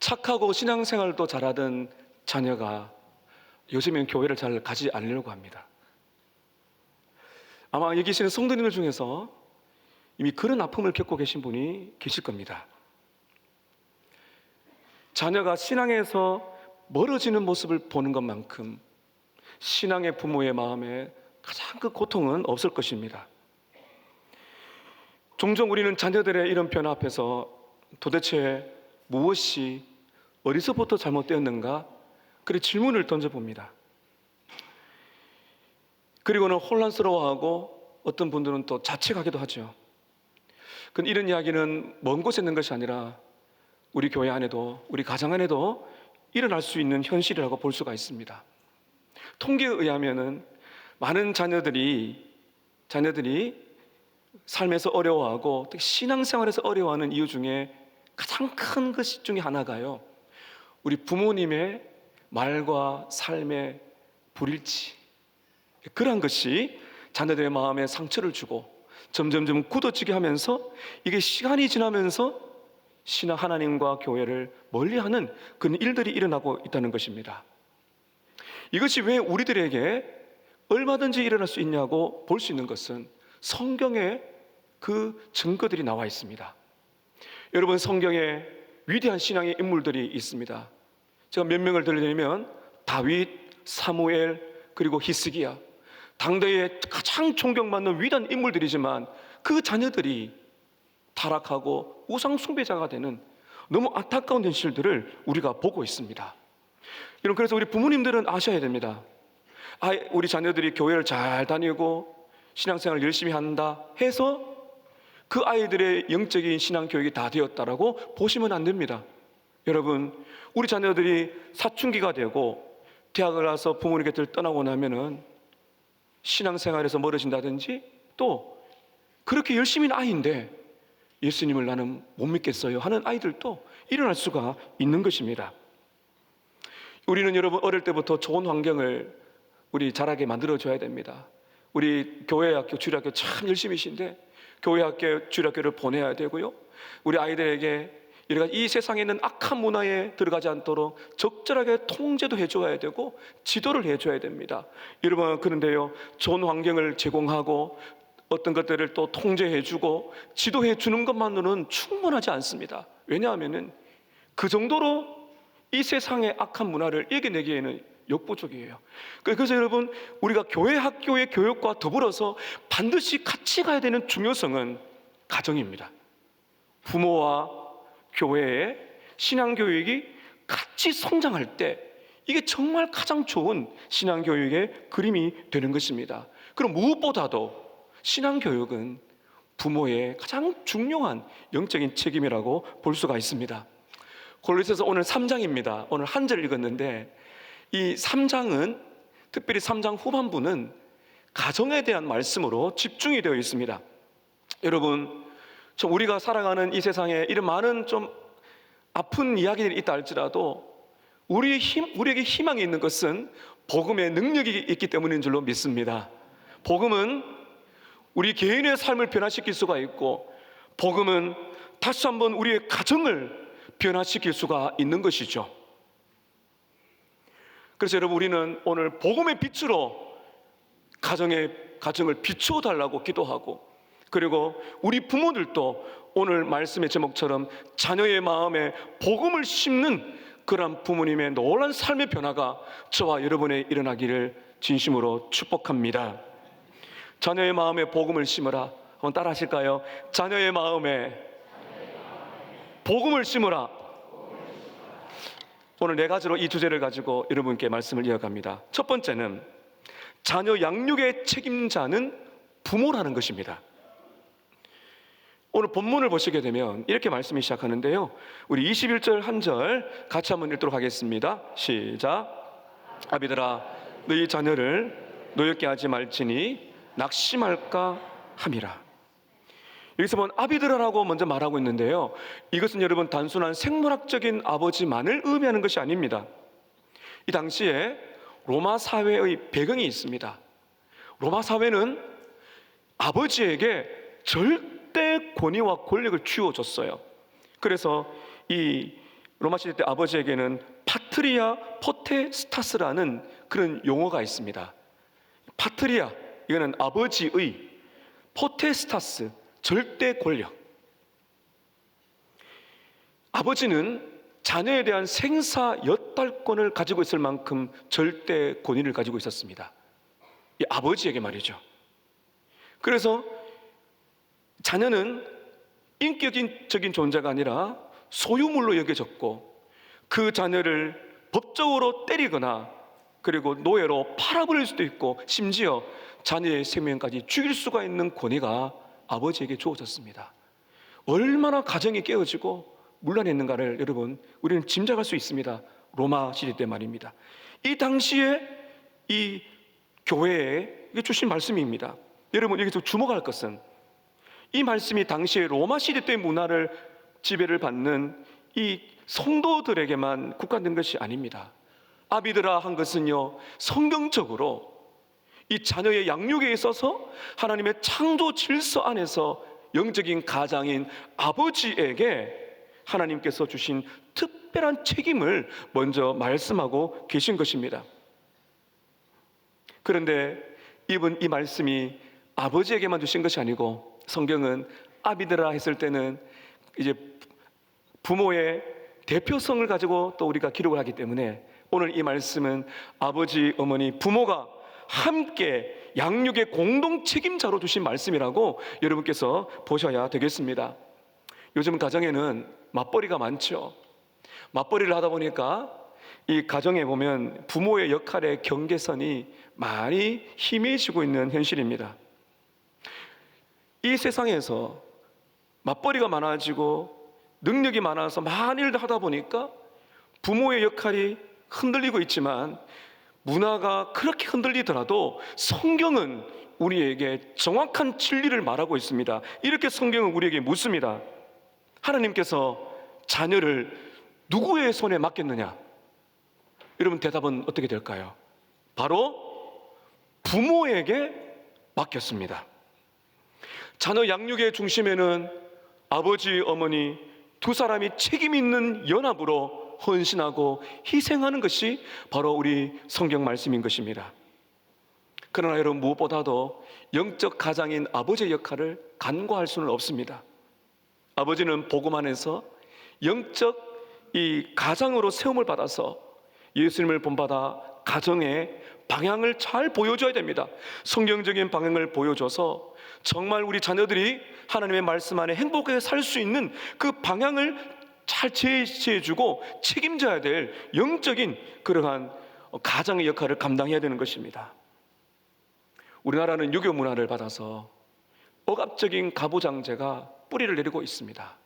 착하고 신앙생활도 잘하던 자녀가 요즘엔 교회를 잘 가지 않으려고 합니다. 아마 여기 계시는 성도님들 중에서 이미 그런 아픔을 겪고 계신 분이 계실 겁니다. 자녀가 신앙에서 멀어지는 모습을 보는 것만큼 신앙의 부모의 마음에 가장 큰 고통은 없을 것입니다. 종종 우리는 자녀들의 이런 변화 앞에서 도대체 무엇이 어디서부터 잘못되었는가? 그런 질문을 던져봅니다. 그리고는 혼란스러워하고 어떤 분들은 또 자책하기도 하죠. 그런데 이런 이야기는 먼 곳에 있는 것이 아니라 우리 교회 안에도, 우리 가정 안에도 일어날 수 있는 현실이라고 볼 수가 있습니다. 통계에 의하면은 많은 자녀들이 삶에서 어려워하고 특히 신앙생활에서 어려워하는 이유 중에 가장 큰 것 중에 하나가요, 우리 부모님의 말과 삶의 불일치, 그러한 것이 자녀들의 마음에 상처를 주고 점점점 굳어지게 하면서 이게 시간이 지나면서 신앙 하나님과 교회를 멀리하는 그런 일들이 일어나고 있다는 것입니다. 이것이 왜 우리들에게 얼마든지 일어날 수 있냐고 볼 수 있는 것은 성경에 그 증거들이 나와 있습니다. 여러분, 성경에 위대한 신앙의 인물들이 있습니다. 제가 몇 명을 들려드리면 다윗, 사무엘, 그리고 히스기야, 당대의 가장 존경받는 위대한 인물들이지만 그 자녀들이 타락하고 우상 숭배자가 되는 너무 안타까운 현실들을 우리가 보고 있습니다. 여러분, 그래서 우리 부모님들은 아셔야 됩니다. 우리 자녀들이 교회를 잘 다니고 신앙생활을 열심히 한다 해서 그 아이들의 영적인 신앙교육이 다 되었다라고 보시면 안 됩니다. 여러분, 우리 자녀들이 사춘기가 되고 대학을 가서 부모님 곁을 떠나고 나면은 신앙생활에서 멀어진다든지, 또 그렇게 열심히 아이인데 예수님을 나는 못 믿겠어요 하는 아이들도 일어날 수가 있는 것입니다. 우리는 여러분, 어릴 때부터 좋은 환경을 우리 자라게 만들어줘야 됩니다. 우리 교회학교, 주일학교 참 열심히신데 교회학교, 주일학교를 보내야 되고요, 우리 아이들에게 이 세상에 있는 악한 문화에 들어가지 않도록 적절하게 통제도 해줘야 되고 지도를 해줘야 됩니다. 여러분, 그런데요, 좋은 환경을 제공하고 어떤 것들을 또 통제해주고 지도해주는 것만으로는 충분하지 않습니다. 왜냐하면 그 정도로 이 세상의 악한 문화를 이겨내기에는 역부족이에요. 그래서 여러분, 우리가 교회 학교의 교육과 더불어서 반드시 같이 가야 되는 중요성은 가정입니다. 부모와 교회의 신앙교육이 같이 성장할 때 이게 정말 가장 좋은 신앙교육의 그림이 되는 것입니다. 그럼 무엇보다도 신앙교육은 부모의 가장 중요한 영적인 책임이라고 볼 수가 있습니다. 골로새서 오늘 3장입니다. 오늘 한 절 읽었는데 이 3장은, 특별히 3장 후반부는 가정에 대한 말씀으로 집중이 되어 있습니다. 여러분, 우리가 살아가는 이 세상에 이런 많은 좀 아픈 이야기들이 있다 할지라도 우리에게 희망이 있는 것은 복음의 능력이 있기 때문인 줄로 믿습니다. 복음은 우리 개인의 삶을 변화시킬 수가 있고, 복음은 다시 한번 우리의 가정을 변화시킬 수가 있는 것이죠. 그래서 여러분, 우리는 오늘 복음의 빛으로 가정을 비추어 달라고 기도하고, 그리고 우리 부모들도 오늘 말씀의 제목처럼 자녀의 마음에 복음을 심는 그런 부모님의 놀라운 삶의 변화가 저와 여러분의 일어나기를 진심으로 축복합니다. 자녀의 마음에 복음을 심으라. 한번 따라 하실까요? 자녀의 마음에 복음을 심으라. 오늘 네 가지로 이 주제를 가지고 여러분께 말씀을 이어갑니다. 첫 번째는 자녀 양육의 책임자는 부모라는 것입니다. 오늘 본문을 보시게 되면 이렇게 말씀이 시작하는데요, 우리 21절 한 절 같이 한번 읽도록 하겠습니다. 시작. 아비들아, 너희 자녀를 노엽게 하지 말지니 낙심할까 함이라. 여기서 본 아비들아라고 먼저 말하고 있는데요, 이것은 여러분 단순한 생물학적인 아버지만을 의미하는 것이 아닙니다. 이 당시에 로마 사회의 배경이 있습니다. 로마 사회는 아버지에게 절대 권위와 권력을 쥐어줬어요. 그래서 이 로마 시대 때 아버지에게는 파트리아 포테스타스라는 그런 용어가 있습니다. 파트리아, 이거는 아버지의, 포테스타스, 절대 권력. 아버지는 자녀에 대한 생사 여탈권을 가지고 있을 만큼 절대 권위를 가지고 있었습니다. 이 아버지에게 말이죠. 그래서 자녀는 인격적인 존재가 아니라 소유물로 여겨졌고, 그 자녀를 법적으로 때리거나 그리고 노예로 팔아버릴 수도 있고, 심지어 자녀의 생명까지 죽일 수가 있는 권위가 아버지에게 주어졌습니다. 얼마나 가정이 깨어지고 문란했는가를 여러분, 우리는 짐작할 수 있습니다. 로마 시대 때 말입니다. 이 당시에 이 교회에 주신 말씀입니다. 여러분, 여기서 주목할 것은 이 말씀이 당시에 로마 시대 때 문화를 지배를 받는 이 성도들에게만 국한된 것이 아닙니다. 아비드라 한 것은요, 성경적으로 이 자녀의 양육에 있어서 하나님의 창조 질서 안에서 영적인 가장인 아버지에게 하나님께서 주신 특별한 책임을 먼저 말씀하고 계신 것입니다. 그런데 이 말씀이 아버지에게만 주신 것이 아니고, 성경은 아비드라 했을 때는 이제 부모의 대표성을 가지고 또 우리가 기록을 하기 때문에, 오늘 이 말씀은 아버지, 어머니, 부모가 함께 양육의 공동 책임자로 주신 말씀이라고 여러분께서 보셔야 되겠습니다. 요즘 가정에는 맞벌이가 많죠. 맞벌이를 하다 보니까 이 가정에 보면 부모의 역할의 경계선이 많이 희미해지고 있는 현실입니다. 이 세상에서 맞벌이가 많아지고 능력이 많아서 많은 일을 하다 보니까 부모의 역할이 흔들리고 있지만, 문화가 그렇게 흔들리더라도 성경은 우리에게 정확한 진리를 말하고 있습니다. 이렇게 성경은 우리에게 묻습니다. 하나님께서 자녀를 누구의 손에 맡겼느냐? 여러분, 대답은 어떻게 될까요? 바로 부모에게 맡겼습니다. 자녀 양육의 중심에는 아버지, 어머니 두 사람이 책임 있는 연합으로 헌신하고 희생하는 것이 바로 우리 성경 말씀인 것입니다. 그러나 여러분, 무엇보다도 영적 가장인 아버지의 역할을 간과할 수는 없습니다. 아버지는 복음 안에서 영적 이 가장으로 세움을 받아서 예수님을 본받아 가정의 방향을 잘 보여줘야 됩니다. 성경적인 방향을 보여줘서 정말 우리 자녀들이 하나님의 말씀 안에 행복하게 살 수 있는 그 방향을 잘 제시해주고 책임져야 될 영적인 그러한 가장의 역할을 감당해야 되는 것입니다. 우리나라는 유교 문화를 받아서 억압적인 가부장제가 뿌리를 내리고 있습니다.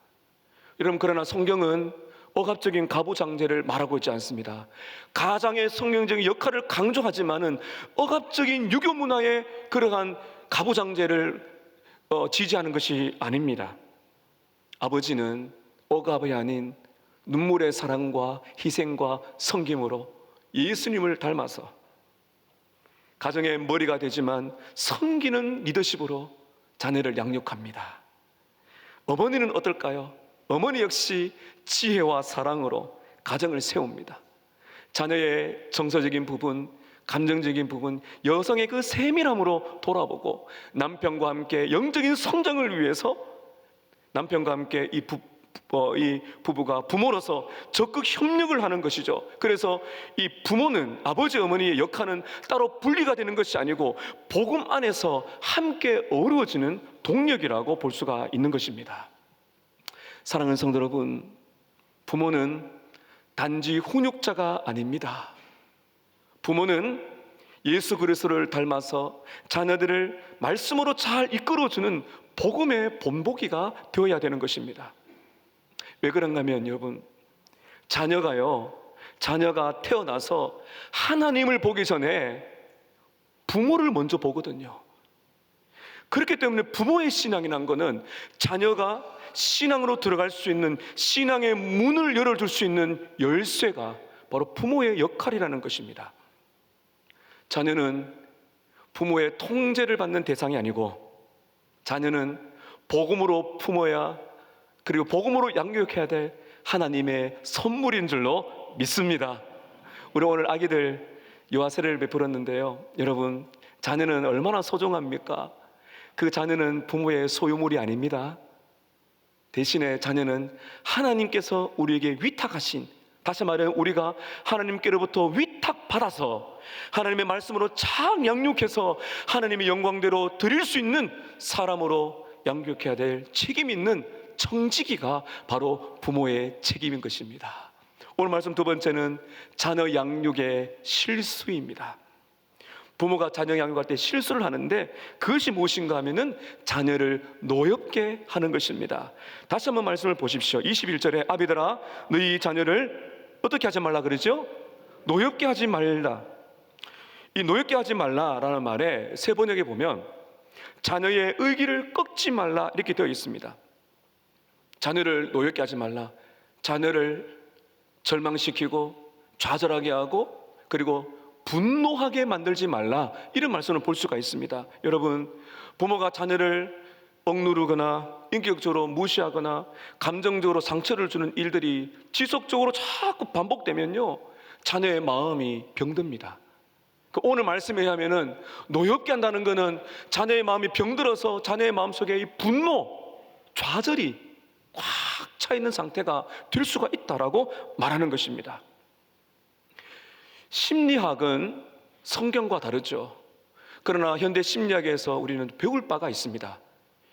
여러분, 그러나 성경은 억압적인 가부장제를 말하고 있지 않습니다. 가장의 성경적인 역할을 강조하지만은 억압적인 유교 문화의 그러한 가부장제를 지지하는 것이 아닙니다. 아버지는 억압이 아닌 눈물의 사랑과 희생과 섬김으로 예수님을 닮아서 가정의 머리가 되지만 섬기는 리더십으로 자녀를 양육합니다. 어머니는 어떨까요? 어머니 역시 지혜와 사랑으로 가정을 세웁니다. 자녀의 정서적인 부분, 감정적인 부분, 여성의 그 세밀함으로 돌아보고 남편과 함께 영적인 성장을 위해서 남편과 함께 이 부부가 부모로서 적극 협력을 하는 것이죠. 그래서 이 부모는, 아버지 어머니의 역할은 따로 분리가 되는 것이 아니고 복음 안에서 함께 어우러지는 동력이라고 볼 수가 있는 것입니다. 사랑하는 성도 여러분, 부모는 단지 훈육자가 아닙니다. 부모는 예수 그리스도를 닮아서 자녀들을 말씀으로 잘 이끌어주는 복음의 본보기가 되어야 되는 것입니다. 왜 그런가 하면 여러분, 자녀가 태어나서 하나님을 보기 전에 부모를 먼저 보거든요. 그렇기 때문에 부모의 신앙이란 거는 자녀가 신앙으로 들어갈 수 있는, 신앙의 문을 열어줄 수 있는 열쇠가 바로 부모의 역할이라는 것입니다. 자녀는 부모의 통제를 받는 대상이 아니고, 자녀는 복음으로 품어야, 그리고 복음으로 양육해야 될 하나님의 선물인 줄로 믿습니다. 우리 오늘 아기들 유아세례를 베풀었는데요, 여러분, 자녀는 얼마나 소중합니까? 그 자녀는 부모의 소유물이 아닙니다. 대신에 자녀는 하나님께서 우리에게 위탁하신, 다시 말해 우리가 하나님께로부터 위탁받아서 하나님의 말씀으로 잘 양육해서 하나님의 영광대로 드릴 수 있는 사람으로 양육해야 될 책임 있는 청지기가 바로 부모의 책임인 것입니다. 오늘 말씀 두 번째는 자녀 양육의 실수입니다. 부모가 자녀 양육할 때 실수를 하는데 그것이 무엇인가 하면은 자녀를 노엽게 하는 것입니다. 다시 한번 말씀을 보십시오. 21절에 아비들아 너희 자녀를 어떻게 하지 말라 그러죠? 노엽게 하지 말라. 이 노엽게 하지 말라라는 말에 세 번역에 보면 자녀의 의기를 꺾지 말라 이렇게 되어 있습니다. 자녀를 노엽게 하지 말라. 자녀를 절망시키고 좌절하게 하고 그리고 분노하게 만들지 말라, 이런 말씀을 볼 수가 있습니다. 여러분, 부모가 자녀를 억누르거나 인격적으로 무시하거나 감정적으로 상처를 주는 일들이 지속적으로 자꾸 반복되면요, 자녀의 마음이 병듭니다. 오늘 말씀에 의하면은 노엽게 한다는 것은 자녀의 마음이 병들어서 자녀의 마음속에 이 분노, 좌절이 꽉 차 있는 상태가 될 수가 있다라고 말하는 것입니다. 심리학은 성경과 다르죠. 그러나 현대 심리학에서 우리는 배울 바가 있습니다.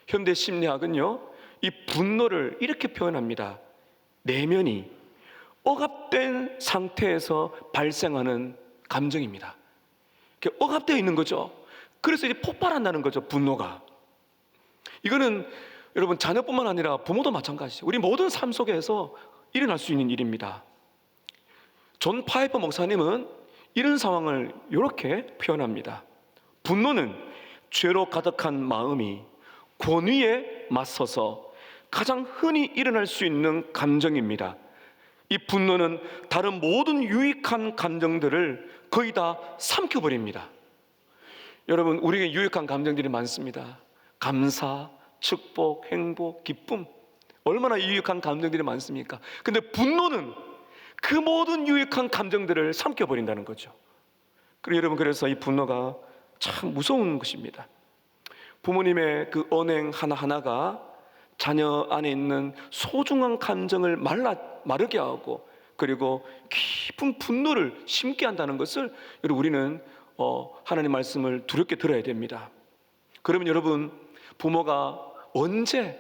현대 심리학은요, 이 분노를 이렇게 표현합니다. 내면이 억압된 상태에서 발생하는 감정입니다. 억압되어 있는 거죠. 그래서 이제 폭발한다는 거죠, 분노가. 이거는 여러분 자녀뿐만 아니라 부모도 마찬가지죠. 우리 모든 삶 속에서 일어날 수 있는 일입니다. 존 파이퍼 목사님은 이런 상황을 이렇게 표현합니다. 분노는 죄로 가득한 마음이 권위에 맞서서 가장 흔히 일어날 수 있는 감정입니다. 이 분노는 다른 모든 유익한 감정들을 거의 다 삼켜버립니다. 여러분, 우리에게 유익한 감정들이 많습니다. 감사, 축복, 행복, 기쁨, 얼마나 유익한 감정들이 많습니까? 근데 분노는 그 모든 유익한 감정들을 삼켜버린다는 거죠. 그리고 여러분, 그래서 이 분노가 참 무서운 것입니다. 부모님의 그 언행 하나하나가 자녀 안에 있는 소중한 감정을 마르게 하고 그리고 깊은 분노를 심게 한다는 것을 우리는 하나님 말씀을 두렵게 들어야 됩니다. 그러면 여러분, 부모가 언제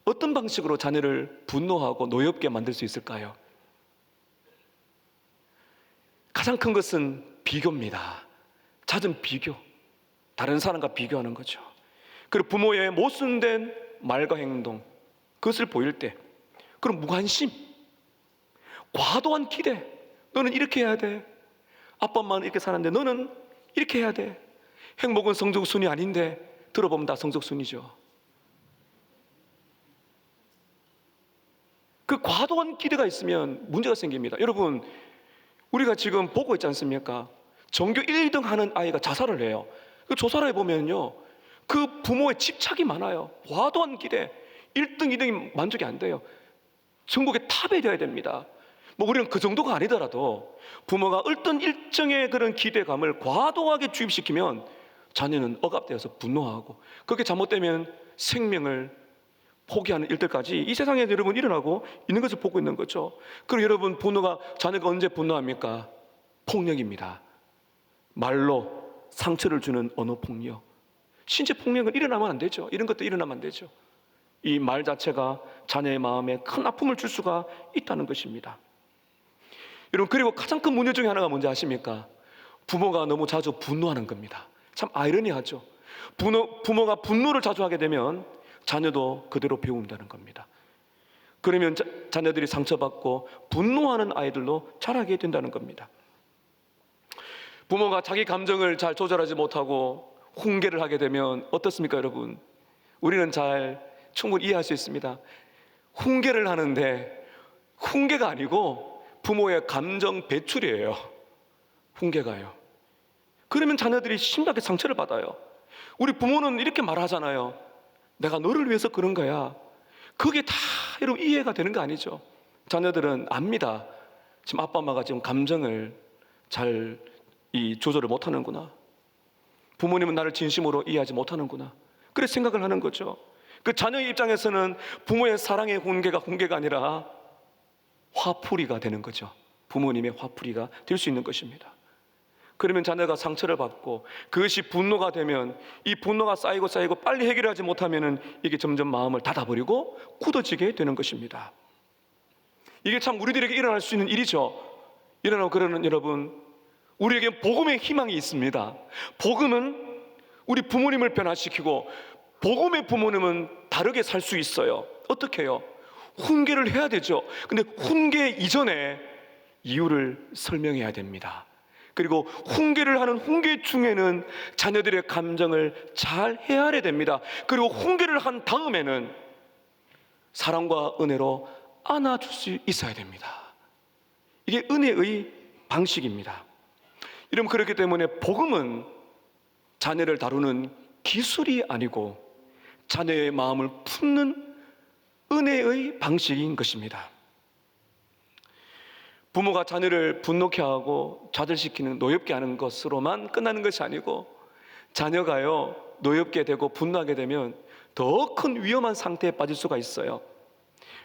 어떤 방식으로 자녀를 분노하고 노엽게 만들 수 있을까요? 가장 큰 것은 비교입니다. 잦은 비교, 다른 사람과 비교하는 거죠. 그리고 부모의 모순된 말과 행동, 그것을 보일 때, 그럼 무관심, 과도한 기대, 너는 이렇게 해야 돼, 아빠 엄마는 이렇게 사는데 너는 이렇게 해야 돼, 행복은 성적순이 아닌데 들어보면 다 성적순이죠. 그 과도한 기대가 있으면 문제가 생깁니다. 여러분, 우리가 지금 보고 있지 않습니까? 전교 1등 하는 아이가 자살을 해요. 그 조사를 해보면요, 그 부모의 집착이 많아요. 과도한 기대, 1등, 2등이 만족이 안 돼요. 전국의 탑에 되어야 됩니다. 우리는 그 정도가 아니더라도 부모가 어떤 일정의 그런 기대감을 과도하게 주입시키면 자녀는 억압되어서 분노하고, 그렇게 잘못되면 생명을 포기하는 일들까지 이 세상에 여러분 일어나고 있는 것을 보고 있는 거죠. 그리고 여러분, 자녀가 언제 분노합니까? 폭력입니다. 말로 상처를 주는 언어 폭력, 신체 폭력은 일어나면 안 되죠. 이런 것도 일어나면 안 되죠. 이 말 자체가 자녀의 마음에 큰 아픔을 줄 수가 있다는 것입니다. 여러분, 그리고 가장 큰 문제 중에 하나가 뭔지 아십니까? 부모가 너무 자주 분노하는 겁니다. 참 아이러니하죠. 부모가 분노를 자주 하게 되면 자녀도 그대로 배운다는 겁니다. 그러면 자녀들이 상처받고 분노하는 아이들로 자라게 된다는 겁니다. 부모가 자기 감정을 잘 조절하지 못하고 훈계를 하게 되면 어떻습니까, 여러분? 우리는 충분히 이해할 수 있습니다. 훈계를 하는데 훈계가 아니고 부모의 감정 배출이에요. 훈계가요. 그러면 자녀들이 심하게 상처를 받아요. 우리 부모는 이렇게 말하잖아요. 내가 너를 위해서 그런 거야. 그게 다 여러분 이해가 되는 거 아니죠? 자녀들은 압니다. 지금 아빠 엄마가 지금 감정을 잘 조절을 못하는구나. 부모님은 나를 진심으로 이해하지 못하는구나. 그래 생각을 하는 거죠. 그 자녀의 입장에서는 부모의 사랑의 훈계가 아니라 화풀이가 되는 거죠. 부모님의 화풀이가 될 수 있는 것입니다. 그러면 자녀가 상처를 받고 그것이 분노가 되면 이 분노가 쌓이고 빨리 해결하지 못하면 이게 점점 마음을 닫아버리고 굳어지게 되는 것입니다. 이게 참 우리들에게 일어날 수 있는 일이죠. 일어나고 그러는 여러분, 우리에게 복음의 희망이 있습니다. 복음은 우리 부모님을 변화시키고 복음의 부모님은 다르게 살 수 있어요. 어떻게 해요? 훈계를 해야 되죠. 근데 훈계 이전에 이유를 설명해야 됩니다. 그리고 훈계를 하는 훈계 중에는 자녀들의 감정을 잘 헤아려야 됩니다. 그리고 훈계를 한 다음에는 사랑과 은혜로 안아줄 수 있어야 됩니다. 이게 은혜의 방식입니다. 여러분, 그렇기 때문에 복음은 자녀를 다루는 기술이 아니고 자녀의 마음을 품는 은혜의 방식인 것입니다. 부모가 자녀를 분노케 하고 좌절시키는, 노엽게 하는 것으로만 끝나는 것이 아니고 자녀가요 노엽게 되고 분노하게 되면 더 큰 위험한 상태에 빠질 수가 있어요.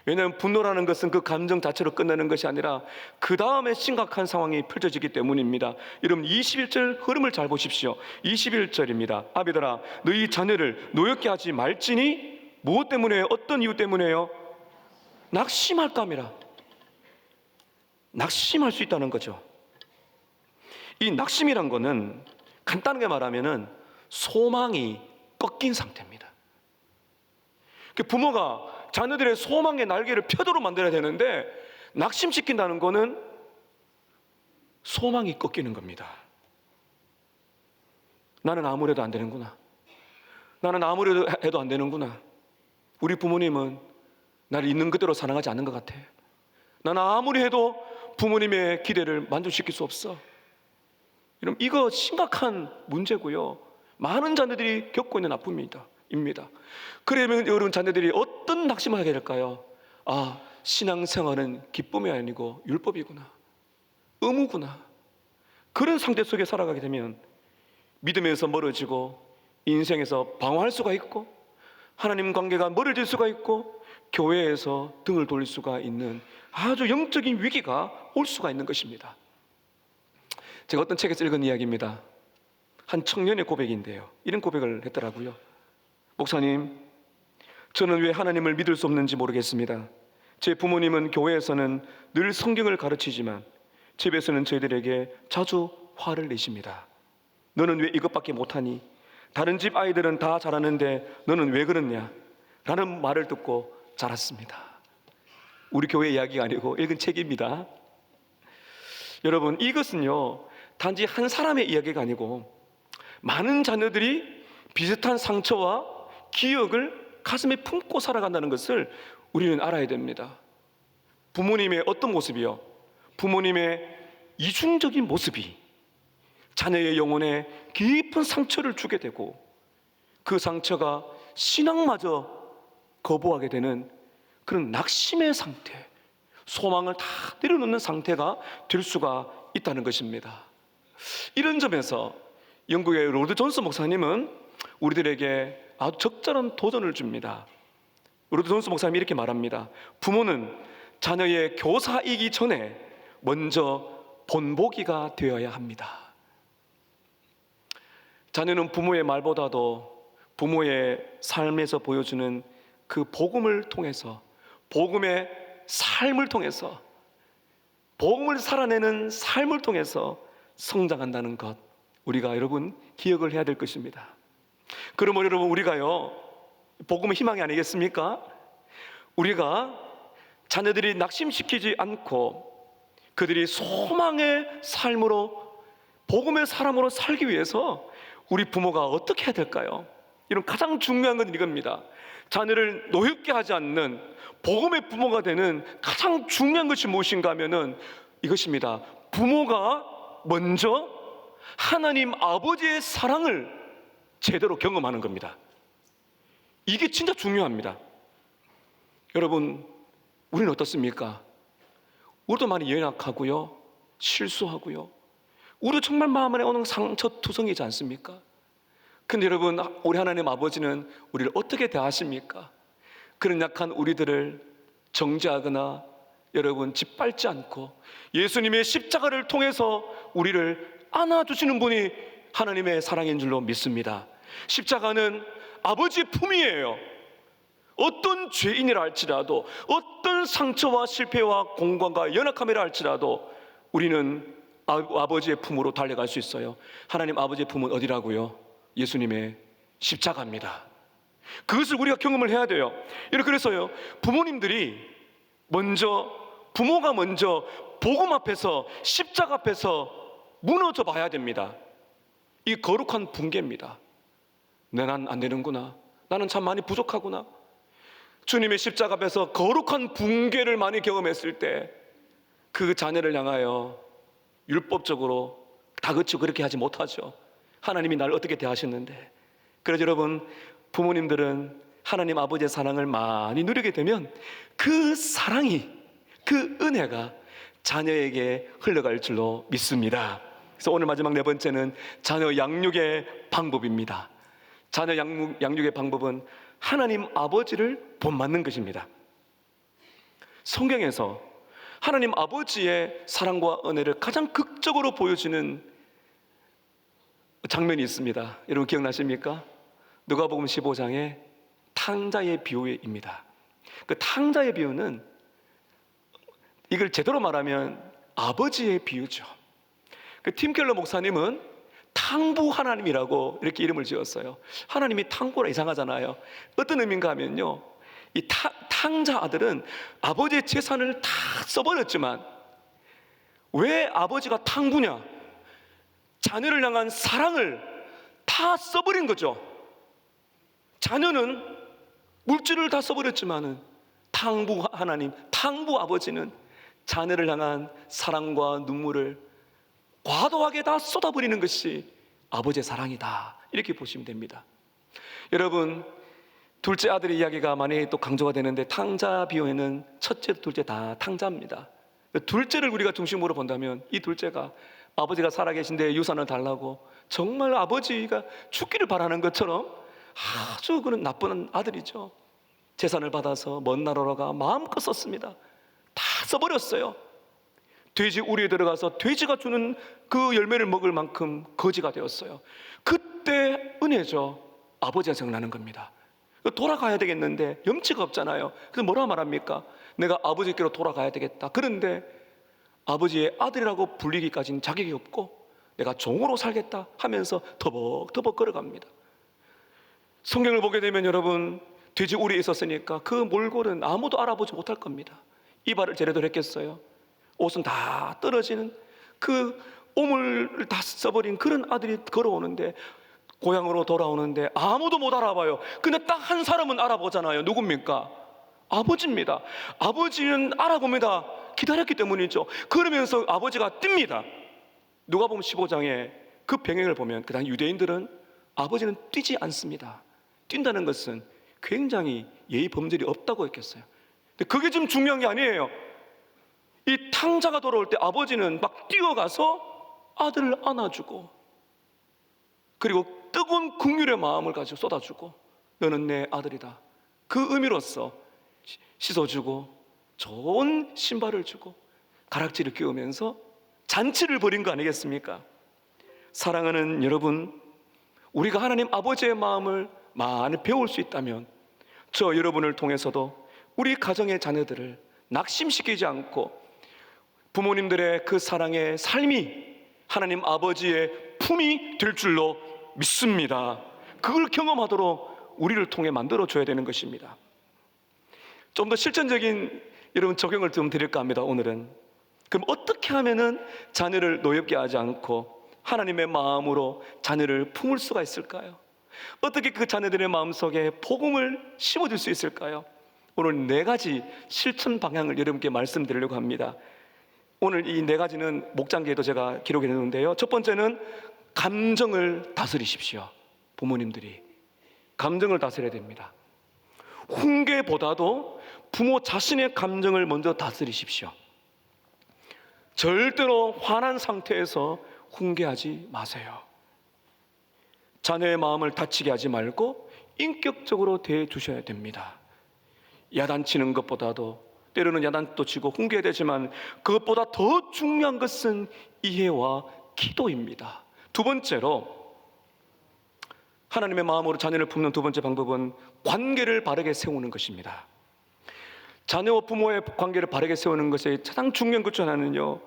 왜냐하면 분노라는 것은 그 감정 자체로 끝나는 것이 아니라 그 다음에 심각한 상황이 펼쳐지기 때문입니다. 여러분 21절 흐름을 잘 보십시오. 21절입니다. 아비들아 너희 자녀를 노엽게 하지 말지니 무엇 때문에요? 어떤 이유 때문에요? 낙심할까 함이라. 낙심할 수 있다는 거죠. 이 낙심이란 거는 간단하게 말하면은 소망이 꺾인 상태입니다. 부모가 자녀들의 소망의 날개를 펴도록 만들어야 되는데 낙심시킨다는 거는 소망이 꺾이는 겁니다. 나는 아무리 해도 안 되는구나. 나는 아무리 해도 안 되는구나. 우리 부모님은 나를 있는 그대로 사랑하지 않는 것 같아. 나는 아무리 해도 부모님의 기대를 만족시킬 수 없어. 여러분, 이거 심각한 문제고요. 많은 자녀들이 겪고 있는 아픔입니다. 그러면 여러분 자녀들이 어떤 낙심을 하게 될까요? 아, 신앙생활은 기쁨이 아니고 율법이구나, 의무구나. 그런 상태 속에 살아가게 되면 믿음에서 멀어지고 인생에서 방황할 수가 있고 하나님 관계가 멀어질 수가 있고 교회에서 등을 돌릴 수가 있는 아주 영적인 위기가 올 수가 있는 것입니다. 제가 어떤 책에서 읽은 이야기입니다. 한 청년의 고백인데요, 이런 고백을 했더라고요. 목사님, 저는 왜 하나님을 믿을 수 없는지 모르겠습니다. 제 부모님은 교회에서는 늘 성경을 가르치지만 집에서는 저희들에게 자주 화를 내십니다. 너는 왜 이것밖에 못하니? 다른 집 아이들은 다 잘하는데 너는 왜 그러냐? 라는 말을 듣고 자랐습니다. 우리 교회 이야기가 아니고 읽은 책입니다. 여러분, 이것은요 단지 한 사람의 이야기가 아니고 많은 자녀들이 비슷한 상처와 기억을 가슴에 품고 살아간다는 것을 우리는 알아야 됩니다. 부모님의 어떤 모습이요? 부모님의 이중적인 모습이 자녀의 영혼에 깊은 상처를 주게 되고 그 상처가 신앙마저 거부하게 되는 그런 낙심의 상태, 소망을 다 내려놓는 상태가 될 수가 있다는 것입니다. 이런 점에서 영국의 로드 존스 목사님은 우리들에게 아주 적절한 도전을 줍니다. 로드 존스 목사님이 이렇게 말합니다. 부모는 자녀의 교사이기 전에 먼저 본보기가 되어야 합니다. 자녀는 부모의 말보다도 부모의 삶에서 보여주는 그 복음을 통해서, 복음의 삶을 통해서, 복음을 살아내는 삶을 통해서 성장한다는 것, 우리가 여러분 기억을 해야 될 것입니다. 그러면 여러분, 우리가요 복음의 희망이 아니겠습니까? 우리가 자녀들이 낙심시키지 않고 그들이 소망의 삶으로, 복음의 사람으로 살기 위해서 우리 부모가 어떻게 해야 될까요? 이런 가장 중요한 건 이겁니다. 자녀를 노엽게 하지 않는 복음의 부모가 되는 가장 중요한 것이 무엇인가 하면은 이것입니다. 부모가 먼저 하나님 아버지의 사랑을 제대로 경험하는 겁니다. 이게 진짜 중요합니다. 여러분, 우리는 어떻습니까? 우리도 많이 연약하고요, 실수하고요, 우리도 정말 마음 안에 오는 상처투성이지 않습니까? 근데 여러분, 우리 하나님 아버지는 우리를 어떻게 대하십니까? 그런 약한 우리들을 정죄하거나 여러분 짓밟지 않고 예수님의 십자가를 통해서 우리를 안아주시는 분이 하나님의 사랑인 줄로 믿습니다. 십자가는 아버지의 품이에요. 어떤 죄인이라 할지라도, 어떤 상처와 실패와 공간과 연약함이라 할지라도 우리는 아버지의 품으로 달려갈 수 있어요. 하나님 아버지의 품은 어디라고요? 예수님의 십자가입니다. 그것을 우리가 경험을 해야 돼요. 그래서요, 부모가 먼저 복음 앞에서, 십자가 앞에서 무너져 봐야 됩니다. 이 거룩한 붕괴입니다. 난 안 되는구나, 나는 참 많이 부족하구나. 주님의 십자가 앞에서 거룩한 붕괴를 많이 경험했을 때 그 자녀를 향하여 율법적으로 다그치고 그렇게 하지 못하죠. 하나님이 나를 어떻게 대하셨는데. 그래서 여러분, 부모님들은 하나님 아버지의 사랑을 많이 누리게 되면 그 사랑이, 그 은혜가 자녀에게 흘러갈 줄로 믿습니다. 그래서 오늘 마지막 네 번째는 자녀 양육의 방법입니다. 자녀 양육의 방법은 하나님 아버지를 본받는 것입니다. 성경에서 하나님 아버지의 사랑과 은혜를 가장 극적으로 보여주는 장면이 있습니다. 여러분 기억나십니까? 누가복음 15장의 탕자의 비유입니다. 그 탕자의 비유는, 이걸 제대로 말하면 아버지의 비유죠. 그 팀켈러 목사님은 탕부 하나님이라고 이렇게 이름을 지었어요. 하나님이 탕부라 이상하잖아요. 어떤 의미인가 하면요, 이 탕자 아들은 아버지의 재산을 다 써버렸지만, 왜 아버지가 탕부냐? 자녀를 향한 사랑을 다 써버린 거죠. 자녀는 물질을 다 써버렸지만은 탕부 하나님, 탕부 아버지는 자녀를 향한 사랑과 눈물을 과도하게 다 쏟아버리는 것이 아버지의 사랑이다, 이렇게 보시면 됩니다. 여러분, 둘째 아들의 이야기가 많이 또 강조가 되는데, 탕자 비유에는 첫째, 둘째 다 탕자입니다. 둘째를 우리가 중심으로 본다면, 이 둘째가 아버지가 살아계신데 유산을 달라고 정말 아버지가 죽기를 바라는 것처럼 아주 그런 나쁜 아들이죠. 재산을 받아서 먼 나라로 가 마음껏 썼습니다. 다 써버렸어요. 돼지 우리에 들어가서 돼지가 주는 그 열매를 먹을 만큼 거지가 되었어요. 그때 은혜죠. 아버지가 생각나는 겁니다. 돌아가야 되겠는데 염치가 없잖아요. 그래서 뭐라 말합니까? 내가 아버지께로 돌아가야 되겠다. 그런데 아버지의 아들이라고 불리기까지는 자격이 없고 내가 종으로 살겠다 하면서 터벅터벅 걸어갑니다. 성경을 보게 되면 여러분, 돼지 우리에 있었으니까 그 몰골은 아무도 알아보지 못할 겁니다. 이발을 제대로 했겠어요? 옷은 다 떨어지는 그 오물을 다 써버린 그런 아들이 걸어오는데, 고향으로 돌아오는데 아무도 못 알아봐요. 근데 딱 한 사람은 알아보잖아요. 누굽니까? 아버지입니다. 아버지는 알아봅니다. 기다렸기 때문이죠. 그러면서 아버지가 뜁니다. 누가복음 15장에 그 병행을 보면, 그 당시 유대인들은 아버지는 뛰지 않습니다. 뛴다는 것은 굉장히 예의 범절이 없다고 했겠어요. 근데 그게 좀 중요한 게 아니에요. 이 탕자가 돌아올 때 아버지는 막 뛰어가서 아들을 안아주고, 그리고 뜨거운 긍휼의 마음을 가지고 쏟아주고, 너는 내 아들이다, 그 의미로서 씻어주고 좋은 신발을 주고 가락지를 끼우면서 잔치를 벌인 거 아니겠습니까? 사랑하는 여러분, 우리가 하나님 아버지의 마음을 많이 배울 수 있다면 저 여러분을 통해서도 우리 가정의 자녀들을 낙심시키지 않고 부모님들의 그 사랑의 삶이 하나님 아버지의 품이 될 줄로 믿습니다. 그걸 경험하도록 우리를 통해 만들어줘야 되는 것입니다. 좀 더 실전적인 여러분 적용을 좀 드릴까 합니다. 오늘은 그럼 어떻게 하면은 자녀를 노엽게 하지 않고 하나님의 마음으로 자녀를 품을 수가 있을까요? 어떻게 그 자녀들의 마음속에 복음을 심어줄 수 있을까요? 오늘 네 가지 실천 방향을 여러분께 말씀드리려고 합니다. 오늘 이 네 가지는 목장기에도 제가 기록해 놓는데요. 첫 번째는 감정을 다스리십시오. 부모님들이 감정을 다스려야 됩니다. 훈계보다도 부모 자신의 감정을 먼저 다스리십시오. 절대로 화난 상태에서 훈계하지 마세요. 자녀의 마음을 다치게 하지 말고 인격적으로 대해 주셔야 됩니다. 야단치는 것보다도, 때로는 야단도 치고 훈계해야 되지만 그것보다 더 중요한 것은 이해와 기도입니다. 두 번째로, 하나님의 마음으로 자녀를 품는 두 번째 방법은 관계를 바르게 세우는 것입니다. 자녀와 부모의 관계를 바르게 세우는 것의 가장 중요한 것 중 하나는요,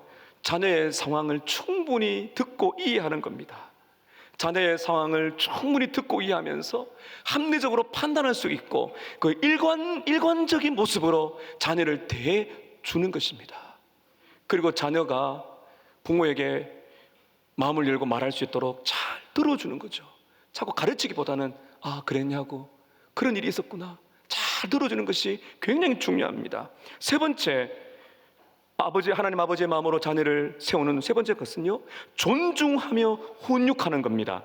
자녀의 상황을 충분히 듣고 이해하는 겁니다. 자녀의 상황을 충분히 듣고 이해하면서 합리적으로 판단할 수 있고 그 일관적인 모습으로 자녀를 대해 주는 것입니다. 그리고 자녀가 부모에게 마음을 열고 말할 수 있도록 잘 들어주는 거죠. 자꾸 가르치기보다는 아, 그랬냐고, 그런 일이 있었구나, 잘 들어주는 것이 굉장히 중요합니다. 세 번째, 하나님 아버지의 마음으로 자녀를 세우는 세 번째 것은요, 존중하며 훈육하는 겁니다.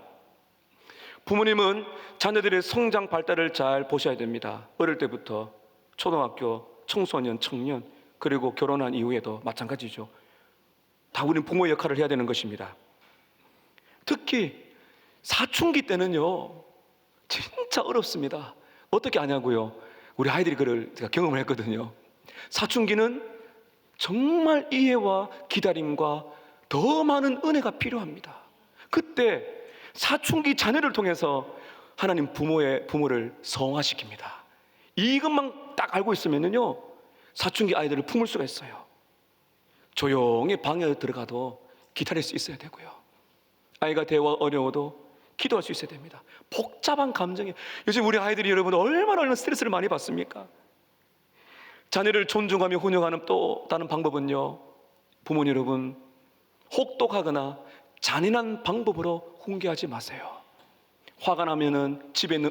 부모님은 자녀들의 성장 발달을 잘 보셔야 됩니다. 어릴 때부터 초등학교, 청소년, 청년, 그리고 결혼한 이후에도 마찬가지죠. 다 우리는 부모의 역할을 해야 되는 것입니다. 특히 사춘기 때는요, 진짜 어렵습니다. 어떻게 아냐고요? 우리 아이들이 그걸 제가 경험을 했거든요. 사춘기는 정말 이해와 기다림과 더 많은 은혜가 필요합니다. 그때 사춘기 자녀를 통해서 하나님 부모를 성화시킵니다. 이것만 딱 알고 있으면요, 사춘기 아이들을 품을 수가 있어요. 조용히 방에 들어가도 기다릴 수 있어야 되고요, 아이가 대화 어려워도 기도할 수 있어야 됩니다. 복잡한 감정이, 요즘 우리 아이들이 여러분 얼마나 스트레스를 많이 받습니까? 자녀를 존중하며 훈육하는 또 다른 방법은요, 부모님 여러분, 혹독하거나 잔인한 방법으로 훈계하지 마세요. 화가 나면은 집에 있는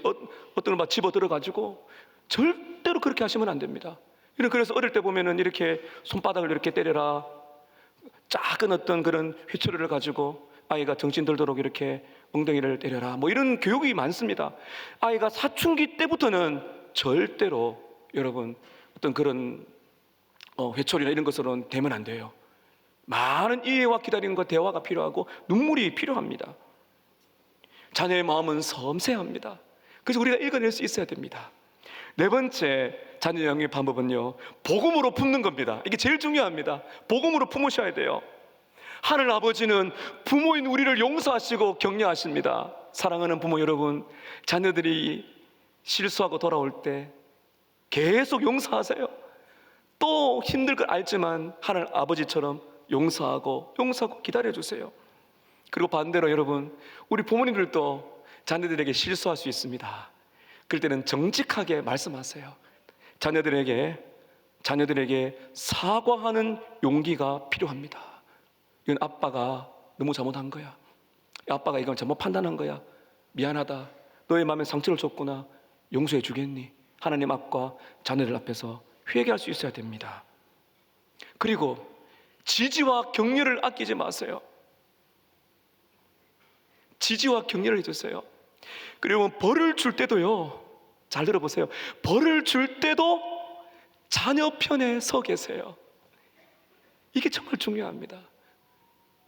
어떤 걸 집어 들어가지고 절대로 그렇게 하시면 안 됩니다. 그래서 어릴 때 보면은 이렇게 손바닥을 이렇게 때려라, 작은 어떤 그런 휘초리를 가지고 아이가 정신 들도록 이렇게 엉덩이를 때려라, 뭐 이런 교육이 많습니다. 아이가 사춘기 때부터는 절대로 여러분 어떤 그런 회초리나 이런 것으로는 되면 안 돼요. 많은 이해와 기다림과 대화가 필요하고 눈물이 필요합니다. 자녀의 마음은 섬세합니다. 그래서 우리가 읽어낼 수 있어야 됩니다. 네 번째 자녀 양육의 방법은요, 복음으로 품는 겁니다. 이게 제일 중요합니다. 복음으로 품으셔야 돼요. 하늘 아버지는 부모인 우리를 용서하시고 격려하십니다. 사랑하는 부모 여러분, 자녀들이 실수하고 돌아올 때 계속 용서하세요. 또 힘들 걸 알지만 하늘 아버지처럼 용서하고 기다려주세요. 그리고 반대로 여러분, 우리 부모님들도 자녀들에게 실수할 수 있습니다. 그럴 때는 정직하게 말씀하세요. 자녀들에게 사과하는 용기가 필요합니다. 이건 아빠가 너무 잘못한 거야, 아빠가 이건 잘못 판단한 거야, 미안하다, 너의 마음에 상처를 줬구나, 용서해 주겠니? 하나님 앞과 자녀들 앞에서 회개할 수 있어야 됩니다. 그리고 지지와 격려를 아끼지 마세요. 지지와 격려를 해주세요. 그리고 벌을 줄 때도요, 잘 들어보세요, 벌을 줄 때도 자녀 편에 서 계세요. 이게 정말 중요합니다.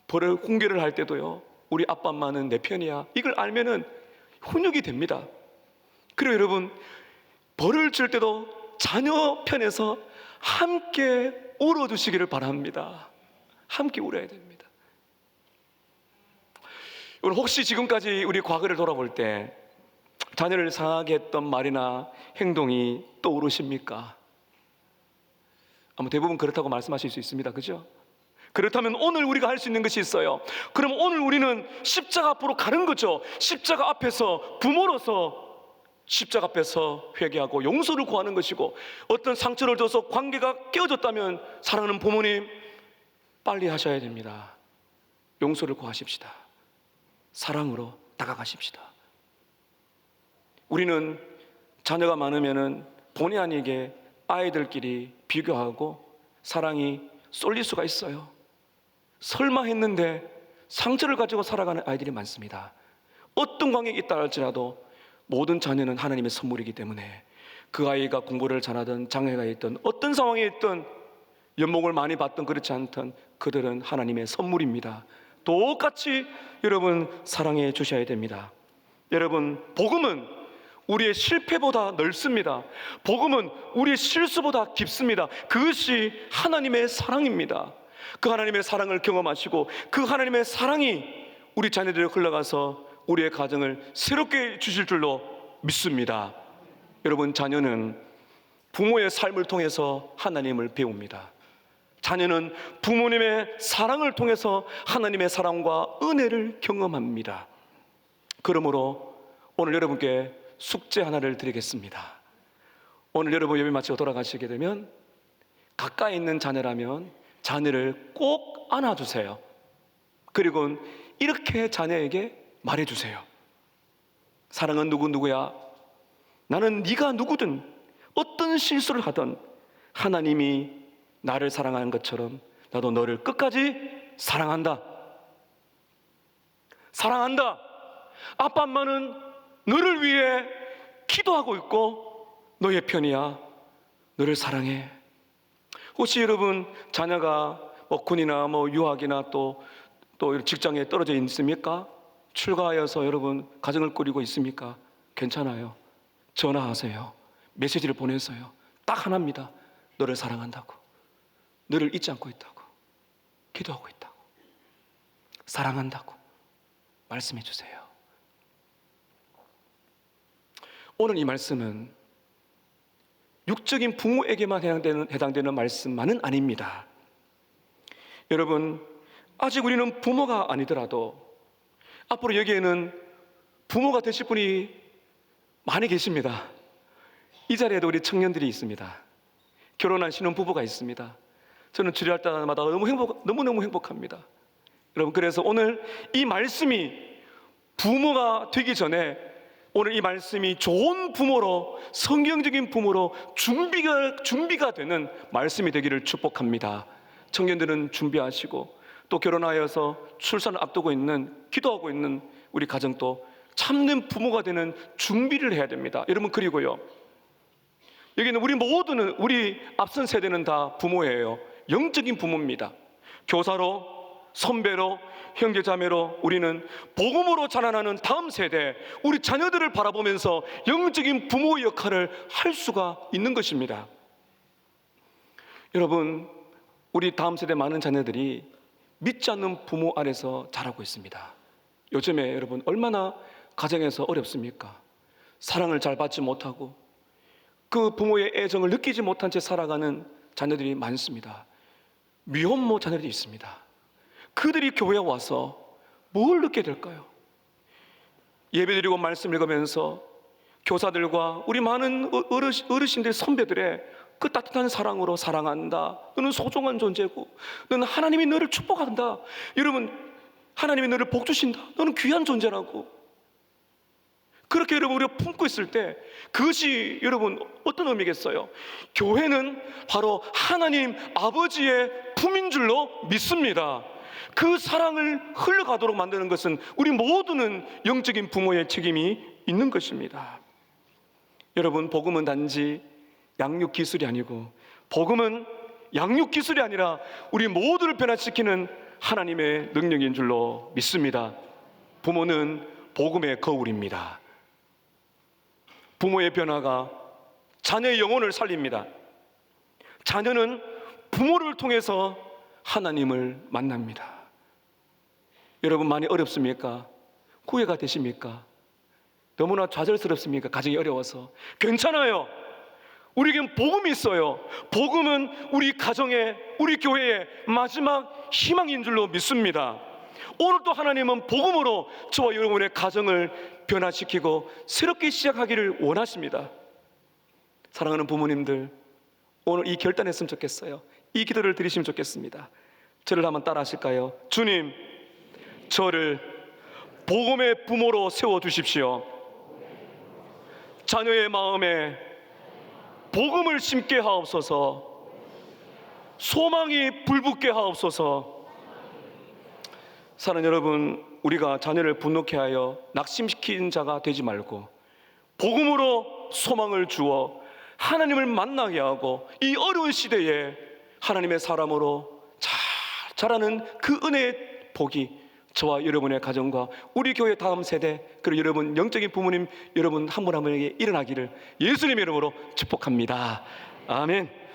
벌을 훈계를 할 때도요, 우리 아빠 엄마는 내 편이야, 이걸 알면은 훈육이 됩니다. 그리고 여러분, 벌을 줄 때도 자녀 편에서 함께 울어주시기를 바랍니다. 함께 울어야 됩니다. 혹시 지금까지 우리 과거를 돌아볼 때 자녀를 상하게 했던 말이나 행동이 떠오르십니까? 아마 대부분 그렇다고 말씀하실 수 있습니다. 그죠? 그렇다면 오늘 우리가 할 수 있는 것이 있어요. 그럼 오늘 우리는 십자가 앞으로 가는 거죠. 십자가 앞에서 부모로서 십자가 앞에서 회개하고 용서를 구하는 것이고, 어떤 상처를 줘서 관계가 깨어졌다면 사랑하는 부모님, 빨리 하셔야 됩니다. 용서를 구하십시다. 사랑으로 다가가십시다. 우리는 자녀가 많으면은 본의 아니게 아이들끼리 비교하고 사랑이 쏠릴 수가 있어요. 설마 했는데 상처를 가지고 살아가는 아이들이 많습니다. 어떤 관계에 있다 할지라도 모든 자녀는 하나님의 선물이기 때문에 그 아이가 공부를 잘하든 장애가 있든 어떤 상황에 있든 연봉을 많이 받든 그렇지 않든 그들은 하나님의 선물입니다. 똑같이 여러분 사랑해 주셔야 됩니다. 여러분, 복음은 우리의 실패보다 넓습니다. 복음은 우리의 실수보다 깊습니다. 그것이 하나님의 사랑입니다. 그 하나님의 사랑을 경험하시고 그 하나님의 사랑이 우리 자녀들에 흘러가서 우리의 가정을 새롭게 주실 줄로 믿습니다. 여러분, 자녀는 부모의 삶을 통해서 하나님을 배웁니다. 자녀는 부모님의 사랑을 통해서 하나님의 사랑과 은혜를 경험합니다. 그러므로 오늘 여러분께 숙제 하나를 드리겠습니다. 오늘 여러분 예배 마치고 돌아가시게 되면 가까이 있는 자녀라면 자녀를 꼭 안아주세요. 그리고 이렇게 자녀에게 말해주세요. 사랑은 누구야? 나는 네가 누구든 어떤 실수를 하든 하나님이 나를 사랑하는 것처럼 나도 너를 끝까지 사랑한다. 사랑한다. 아빠 엄마는 너를 위해 기도하고 있고 너의 편이야. 너를 사랑해. 혹시 여러분 자녀가 군이나 유학이나 또 직장에 떨어져 있습니까? 출가하여서 여러분 가정을 꾸리고 있습니까? 괜찮아요. 전화하세요. 메시지를 보내세요. 딱 하나입니다. 너를 사랑한다고, 너를 잊지 않고 있다고, 기도하고 있다고, 사랑한다고 말씀해 주세요. 오늘 이 말씀은 육적인 부모에게만 해당되는 말씀만은 아닙니다. 여러분, 아직 우리는 부모가 아니더라도 앞으로 여기에는 부모가 되실 분이 많이 계십니다. 이 자리에도 우리 청년들이 있습니다. 결혼한 신혼부부가 있습니다. 저는 주례할 때마다 너무너무 행복합니다. 여러분, 그래서 오늘 이 말씀이 부모가 되기 전에 오늘 이 말씀이 좋은 부모로, 성경적인 부모로 준비가 되는 말씀이 되기를 축복합니다. 청년들은 준비하시고 또 결혼하여서 출산을 앞두고 있는, 기도하고 있는 우리 가정도 참된 부모가 되는 준비를 해야 됩니다. 여러분, 그리고요, 여기는 우리 앞선 세대는 다 부모예요. 영적인 부모입니다. 교사로, 선배로, 형제자매로 우리는 복음으로 자라나는 다음 세대, 우리 자녀들을 바라보면서 영적인 부모의 역할을 할 수가 있는 것입니다. 여러분, 우리 다음 세대 많은 자녀들이 믿지 않는 부모 아래서 자라고 있습니다. 요즘에 여러분 얼마나 가정에서 어렵습니까? 사랑을 잘 받지 못하고 그 부모의 애정을 느끼지 못한 채 살아가는 자녀들이 많습니다. 미혼모 자녀들이 있습니다. 그들이 교회에 와서 뭘 느끼게 될까요? 예배드리고 말씀 읽으면서 교사들과 우리 많은 어르신들, 선배들의 그 따뜻한 사랑으로 사랑한다. 너는 소중한 존재고 너는 하나님이 너를 축복한다. 여러분, 하나님이 너를 복 주신다. 너는 귀한 존재라고. 그렇게 여러분 우리가 품고 있을 때 그것이 여러분 어떤 의미겠어요? 교회는 바로 하나님 아버지의 품인 줄로 믿습니다. 그 사랑을 흘러가도록 만드는 것은 우리 모두는 영적인 부모의 책임이 있는 것입니다. 여러분, 복음은 단지 양육 기술이 아니고 복음은 양육 기술이 아니라 우리 모두를 변화시키는 하나님의 능력인 줄로 믿습니다. 부모는 복음의 거울입니다. 부모의 변화가 자녀의 영혼을 살립니다. 자녀는 부모를 통해서 하나님을 만납니다. 여러분, 많이 어렵습니까? 후회가 되십니까? 너무나 좌절스럽습니까? 가정이 어려워서. 괜찮아요. 우리에겐 복음이 있어요. 복음은 우리 가정의, 우리 교회의 마지막 희망인 줄로 믿습니다. 오늘도 하나님은 복음으로 저와 여러분의 가정을 변화시키고 새롭게 시작하기를 원하십니다. 사랑하는 부모님들, 오늘 이 결단했으면 좋겠어요. 이 기도를 드리시면 좋겠습니다. 저를 한번 따라 하실까요? 주님, 저를 복음의 부모로 세워주십시오. 자녀의 마음에 복음을 심게 하옵소서. 소망이 불붙게 하옵소서. 사랑하는 여러분, 우리가 자녀를 분노케 하여 낙심시킨 자가 되지 말고 복음으로 소망을 주어 하나님을 만나게 하고 이 어려운 시대에 하나님의 사람으로 잘 자라는 그 은혜의 복이 저와 여러분의 가정과 우리 교회 다음 세대, 그리고 여러분 영적인 부모님 여러분 한 분 한 분에게 일어나기를 예수님의 이름으로 축복합니다. 아멘.